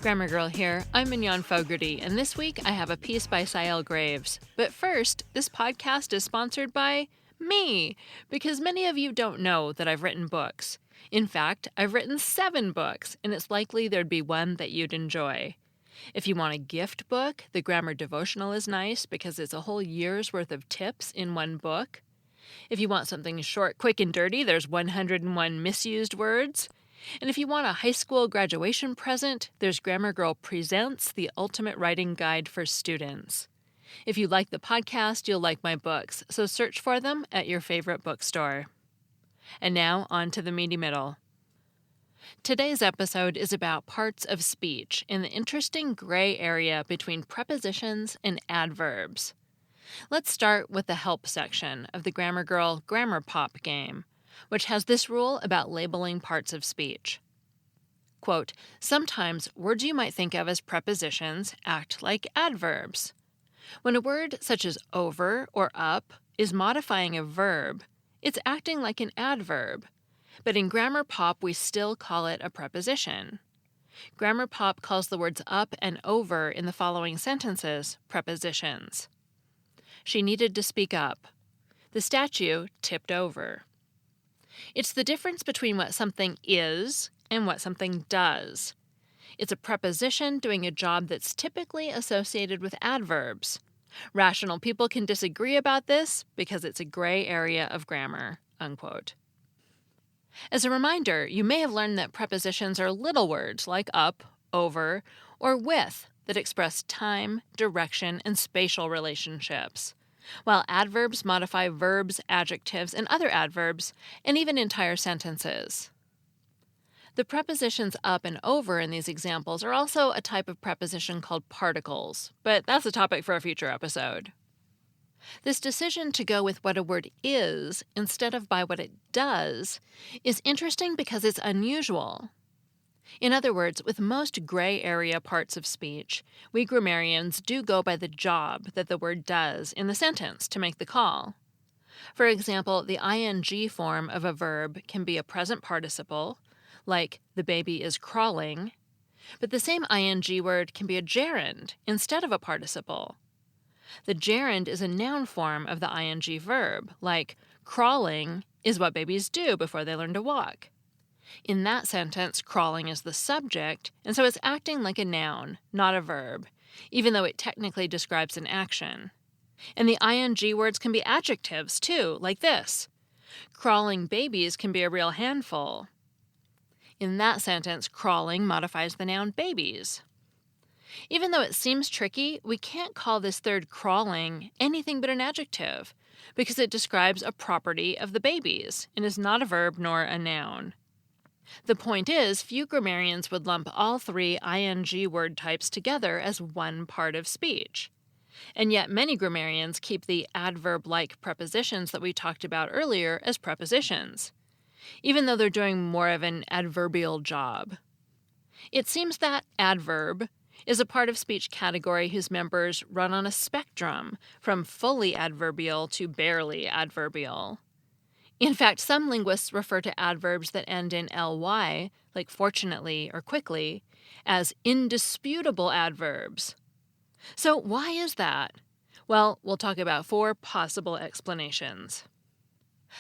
Grammar Girl here. I'm Mignon Fogarty, and this week I have a piece by Sael Graves. But first, this podcast is sponsored by me, because many of you don't know that I've written books. In fact, I've written 7 books, and it's likely there'd be one that you'd enjoy. If you want a gift book, the Grammar Devotional is nice because it's a whole year's worth of tips in one book. If you want something short, quick, and dirty, there's 101 misused words. And if you want a high school graduation present, there's Grammar Girl Presents, the ultimate writing guide for students. If you like the podcast, you'll like my books, so search for them at your favorite bookstore. And now, on to the meaty middle. Today's episode is about parts of speech in the interesting gray area between prepositions and adverbs. Let's start with the help section of the Grammar Girl Grammar Pop game, which has this rule about labeling parts of speech. Quote, sometimes words you might think of as prepositions act like adverbs. When a word such as over or up is modifying a verb, it's acting like an adverb. But in Grammar Pop, we still call it a preposition. Grammar Pop calls the words up and over in the following sentences prepositions. She needed to speak up. The statue tipped over. It's the difference between what something is and what something does. It's a preposition doing a job that's typically associated with adverbs. Rational people can disagree about this because it's a gray area of grammar, unquote. As a reminder, you may have learned that prepositions are little words like up, over, or with that express time, direction, and spatial relationships, while adverbs modify verbs, adjectives, and other adverbs, and even entire sentences. The prepositions up and over in these examples are also a type of preposition called particles, but that's a topic for a future episode. This decision to go with what a word is instead of by what it does is interesting because it's unusual. In other words, with most gray area parts of speech, we grammarians do go by the job that the word does in the sentence to make the call. For example, the ing form of a verb can be a present participle, like the baby is crawling, but the same ing word can be a gerund instead of a participle. The gerund is a noun form of the ing verb, like crawling is what babies do before they learn to walk. In that sentence, crawling is the subject, and so it's acting like a noun, not a verb, even though it technically describes an action. And the ing words can be adjectives, too, like this. Crawling babies can be a real handful. In that sentence, crawling modifies the noun babies. Even though it seems tricky, we can't call this third crawling anything but an adjective, because it describes a property of the babies and is not a verb nor a noun. The point is, few grammarians would lump all 3 ing word types together as one part of speech. And yet many grammarians keep the adverb-like prepositions that we talked about earlier as prepositions, even though they're doing more of an adverbial job. It seems that adverb is a part of speech category whose members run on a spectrum from fully adverbial to barely adverbial. In fact, some linguists refer to adverbs that end in ly, like fortunately or quickly, as indisputable adverbs. So why is that? Well, we'll talk about 4 possible explanations.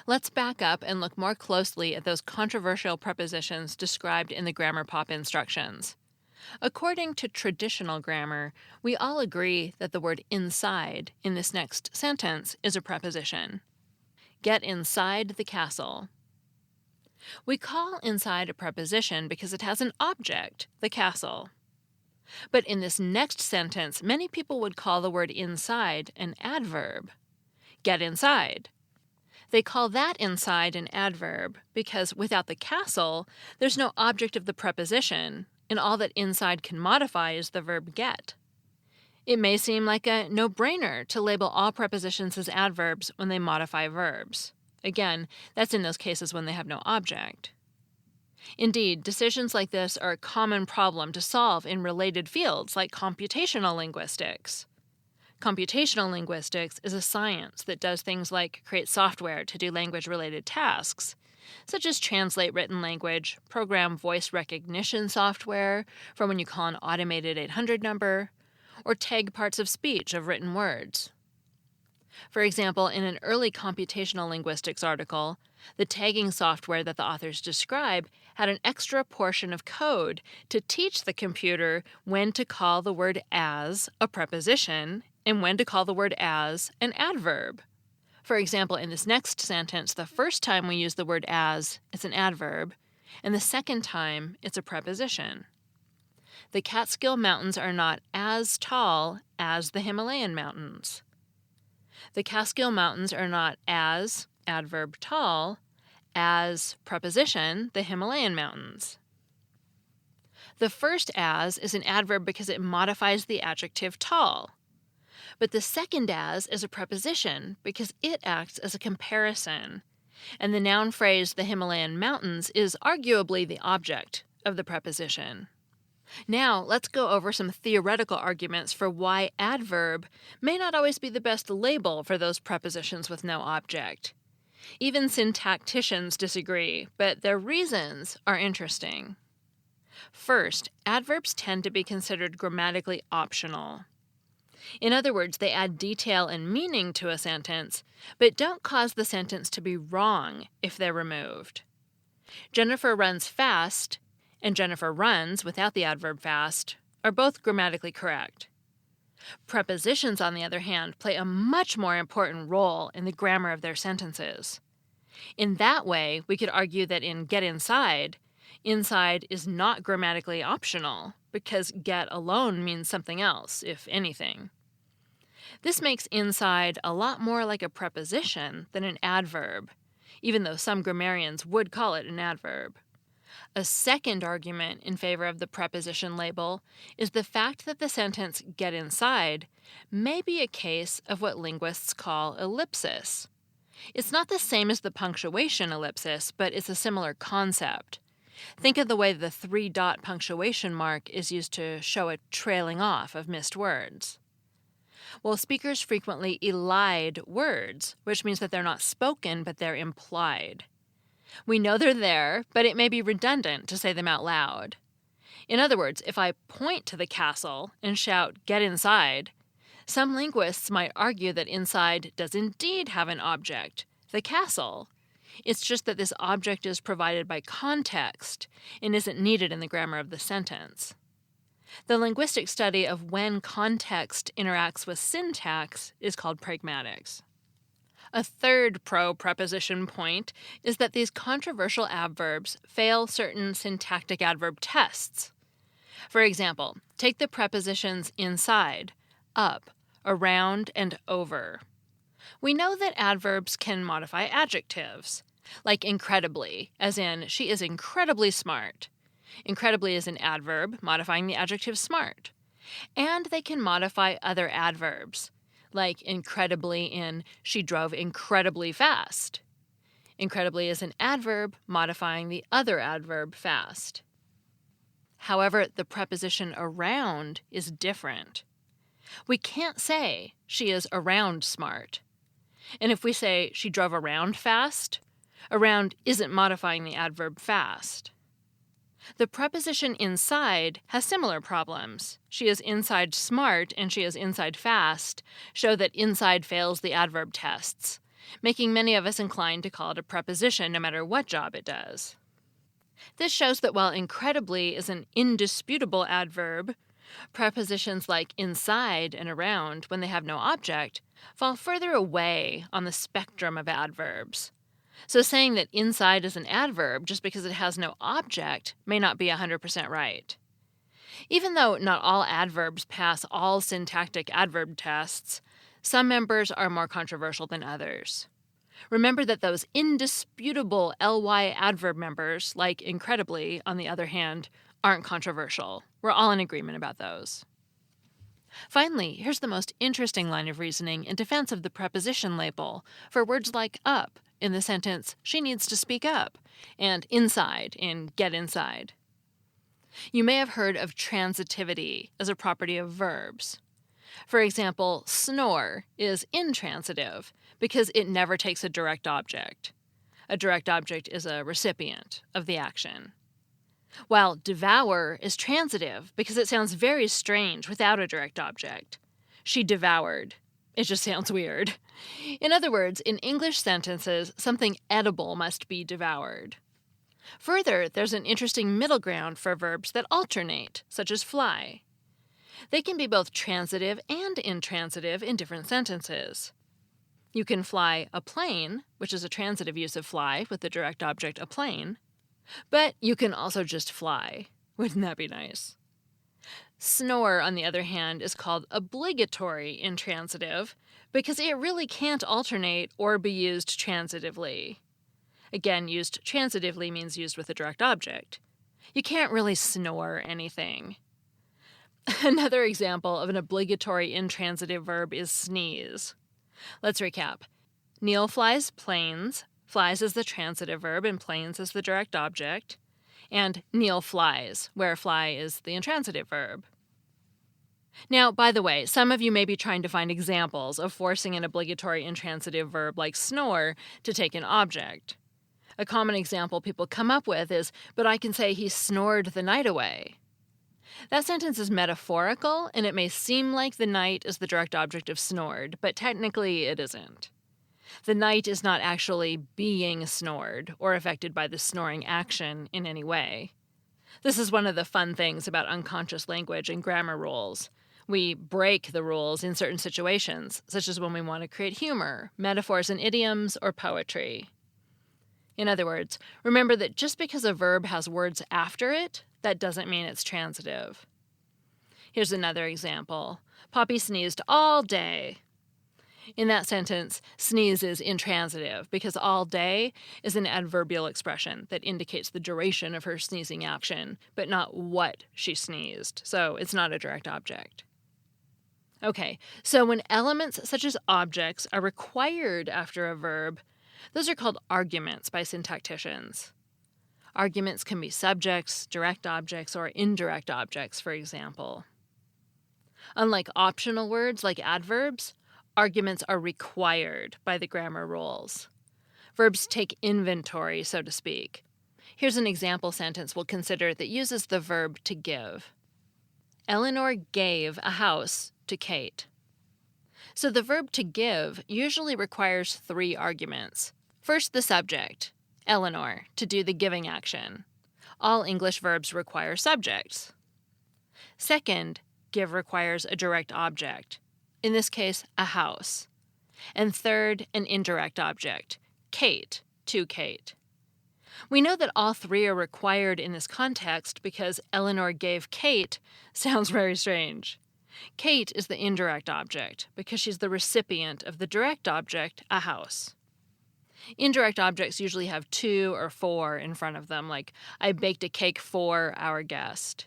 Let's back up and look more closely at those controversial prepositions described in the Grammar Pop instructions. According to traditional grammar, we all agree that the word inside in this next sentence is a preposition. Get inside the castle. We call inside a preposition because it has an object, the castle. But in this next sentence, many people would call the word inside an adverb. Get inside. They call that inside an adverb because without the castle, there's no object of the preposition, and all that inside can modify is the verb get. It may seem like a no-brainer to label all prepositions as adverbs when they modify verbs. Again, that's in those cases when they have no object. Indeed, decisions like this are a common problem to solve in related fields like computational linguistics. Computational linguistics is a science that does things like create software to do language-related tasks, such as translate written language, program voice recognition software from when you call an automated 800 number, or tag parts of speech of written words. For example, in an early computational linguistics article, the tagging software that the authors describe had an extra portion of code to teach the computer when to call the word as a preposition and when to call the word as an adverb. For example, in this next sentence, the first time we use the word as, it's an adverb, and the second time, it's a preposition. The Catskill Mountains are not as tall as the Himalayan mountains. The Catskill Mountains are not as, adverb tall, as, preposition, the Himalayan mountains. The first as is an adverb because it modifies the adjective tall. But the second as is a preposition because it acts as a comparison, and the noun phrase the Himalayan mountains is arguably the object of the preposition. Now, let's go over some theoretical arguments for why adverb may not always be the best label for those prepositions with no object. Even syntacticians disagree, but their reasons are interesting. First, adverbs tend to be considered grammatically optional. In other words, they add detail and meaning to a sentence, but don't cause the sentence to be wrong if they're removed. Jennifer runs fast and Jennifer runs without the adverb fast are both grammatically correct. Prepositions, on the other hand, play a much more important role in the grammar of their sentences. In that way, we could argue that in get inside, inside is not grammatically optional because get alone means something else, if anything. This makes inside a lot more like a preposition than an adverb, even though some grammarians would call it an adverb. A second argument in favor of the preposition label is the fact that the sentence get inside may be a case of what linguists call ellipsis. It's not the same as the punctuation ellipsis, but it's a similar concept. Think of the way the 3-dot punctuation mark is used to show a trailing off of missed words. Well, speakers frequently elide words, which means that they're not spoken, but they're implied. We know they're there, but it may be redundant to say them out loud. In other words, if I point to the castle and shout, "Get inside," some linguists might argue that inside does indeed have an object, the castle. It's just that this object is provided by context and isn't needed in the grammar of the sentence. The linguistic study of when context interacts with syntax is called pragmatics. A third pro-preposition point is that these controversial adverbs fail certain syntactic adverb tests. For example, take the prepositions inside, up, around, and over. We know that adverbs can modify adjectives, like incredibly, as in, she is incredibly smart. Incredibly is an adverb, modifying the adjective smart. And they can modify other adverbs, like incredibly in, she drove incredibly fast. Incredibly is an adverb, modifying the other adverb fast. However, the preposition around is different. We can't say she is around smart. And if we say she drove around fast, around isn't modifying the adverb fast. The preposition inside has similar problems. She is inside smart and she is inside fast show that inside fails the adverb tests, making many of us inclined to call it a preposition no matter what job it does. This shows that while incredibly is an indisputable adverb, prepositions like inside and around, when they have no object, fall further away on the spectrum of adverbs. So saying that inside is an adverb just because it has no object may not be 100% right. Even though not all adverbs pass all syntactic adverb tests, some members are more controversial than others. Remember that those indisputable ly adverb members, like incredibly, on the other hand, aren't controversial. We're all in agreement about those. Finally, here's the most interesting line of reasoning in defense of the preposition label for words like up in the sentence, she needs to speak up, and inside in get inside. You may have heard of transitivity as a property of verbs. For example, snore is intransitive because it never takes a direct object. A direct object is a recipient of the action. While devour is transitive because it sounds very strange without a direct object. She devoured. It just sounds weird. In other words, in English sentences, something edible must be devoured. Further, there's an interesting middle ground for verbs that alternate, such as fly. They can be both transitive and intransitive in different sentences. You can fly a plane, which is a transitive use of fly with the direct object a plane, but you can also just fly. Wouldn't that be nice? Snore, on the other hand, is called obligatory intransitive because it really can't alternate or be used transitively. Again, used transitively means used with a direct object. You can't really snore anything. Another example of an obligatory intransitive verb is sneeze. Let's recap. Neil flies planes. Flies is the transitive verb and planes is the direct object. And Neil flies, where fly is the intransitive verb. Now, by the way, some of you may be trying to find examples of forcing an obligatory intransitive verb like snore to take an object. A common example people come up with is, but I can say he snored the night away. That sentence is metaphorical, and it may seem like the night is the direct object of snored, but technically it isn't. The night is not actually being snored or affected by the snoring action in any way. This is one of the fun things about unconscious language and grammar rules. We break the rules in certain situations, such as when we want to create humor, metaphors and idioms, or poetry. In other words, remember that just because a verb has words after it, that doesn't mean it's transitive. Here's another example. Poppy sneezed all day. In that sentence, sneeze is intransitive because all day is an adverbial expression that indicates the duration of her sneezing action, but not what she sneezed, so it's not a direct object. Okay, so when elements such as objects are required after a verb, those are called arguments by syntacticians. Arguments can be subjects, direct objects, or indirect objects, for example. Unlike optional words like adverbs, arguments are required by the grammar rules. Verbs take inventory, so to speak. Here's an example sentence we'll consider that uses the verb to give. Eleanor gave a house to Kate. So the verb to give usually requires 3 arguments. First, the subject, Eleanor, to do the giving action. All English verbs require subjects. Second, give requires a direct object. In this case, a house. And third, an indirect object, Kate, to Kate. We know that all 3 are required in this context because Eleanor gave Kate sounds very strange. Kate is the indirect object because she's the recipient of the direct object, a house. Indirect objects usually have 2 or 4 in front of them, like, I baked a cake for our guest.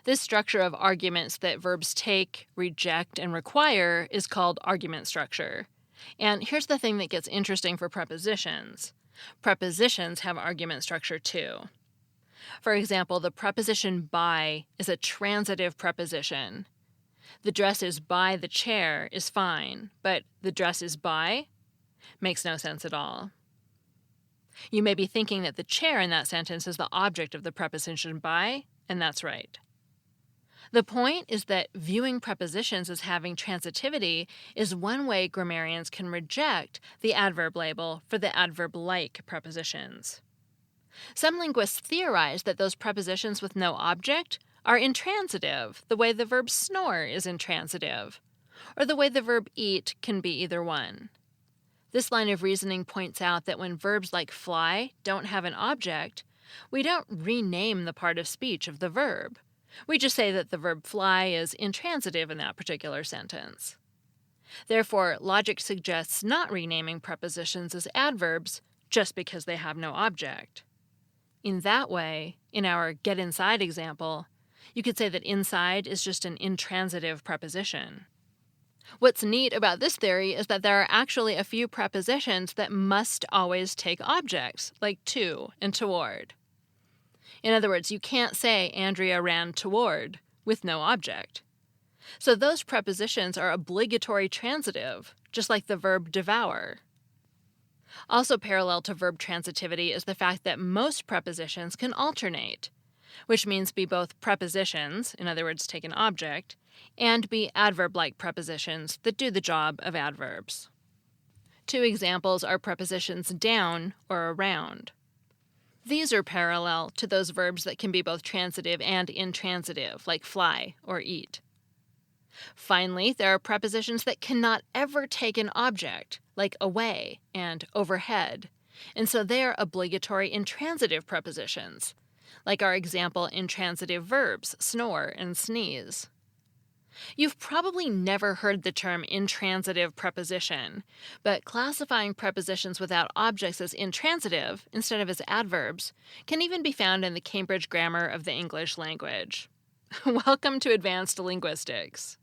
This structure of arguments that verbs take, reject, and require is called argument structure. And here's the thing that gets interesting for prepositions. Prepositions have argument structure too. For example, the preposition by is a transitive preposition. The dress is by the chair is fine, but the dress is by makes no sense at all. You may be thinking that the chair in that sentence is the object of the preposition by, and that's right. The point is that viewing prepositions as having transitivity is one way grammarians can reject the adverb label for the adverb-like prepositions. Some linguists theorize that those prepositions with no object are intransitive, the way the verb snore is intransitive, or the way the verb eat can be either one. This line of reasoning points out that when verbs like fly don't have an object, we don't rename the part of speech of the verb. We just say that the verb fly is intransitive in that particular sentence. Therefore, logic suggests not renaming prepositions as adverbs just because they have no object. In that way, in our get inside example, you could say that inside is just an intransitive preposition. What's neat about this theory is that there are actually a few prepositions that must always take objects, like to and toward. In other words, you can't say Andrea ran toward with no object. So those prepositions are obligatory transitive, just like the verb devour. Also parallel to verb transitivity is the fact that most prepositions can alternate, which means be both prepositions, in other words, take an object, and be adverb-like prepositions that do the job of adverbs. Two examples are prepositions down or around. These are parallel to those verbs that can be both transitive and intransitive, like fly or eat. Finally, there are prepositions that cannot ever take an object, like away and overhead, and so they are obligatory intransitive prepositions, like our example intransitive verbs, snore and sneeze. You've probably never heard the term intransitive preposition, but classifying prepositions without objects as intransitive instead of as adverbs can even be found in the Cambridge Grammar of the English Language. Welcome to Advanced Linguistics.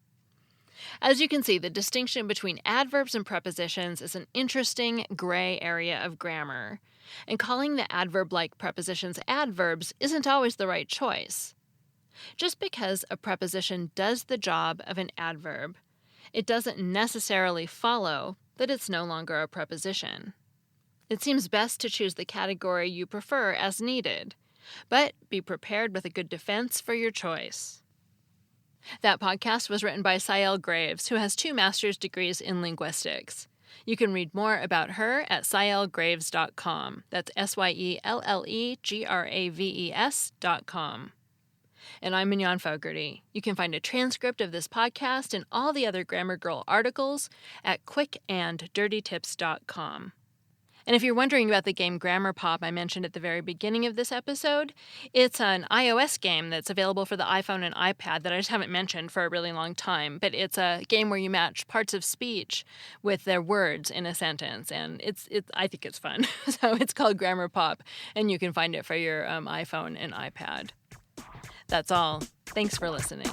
As you can see, the distinction between adverbs and prepositions is an interesting gray area of grammar, and calling the adverb-like prepositions adverbs isn't always the right choice. Just because a preposition does the job of an adverb, it doesn't necessarily follow that it's no longer a preposition. It seems best to choose the category you prefer as needed, but be prepared with a good defense for your choice. That podcast was written by Sael Graves, who has 2 master's degrees in linguistics. You can read more about her at SaelGraves.com. That's SYELLEGRAVES.com. And I'm Mignon Fogarty. You can find a transcript of this podcast and all the other Grammar Girl articles at quickanddirtytips.com. And if you're wondering about the game Grammar Pop I mentioned at the very beginning of this episode, it's an iOS game that's available for the iPhone and iPad that I just haven't mentioned for a really long time. But it's a game where you match parts of speech with their words in a sentence, and I think it's fun. So it's called Grammar Pop, and you can find it for your iPhone and iPad. That's all. Thanks for listening.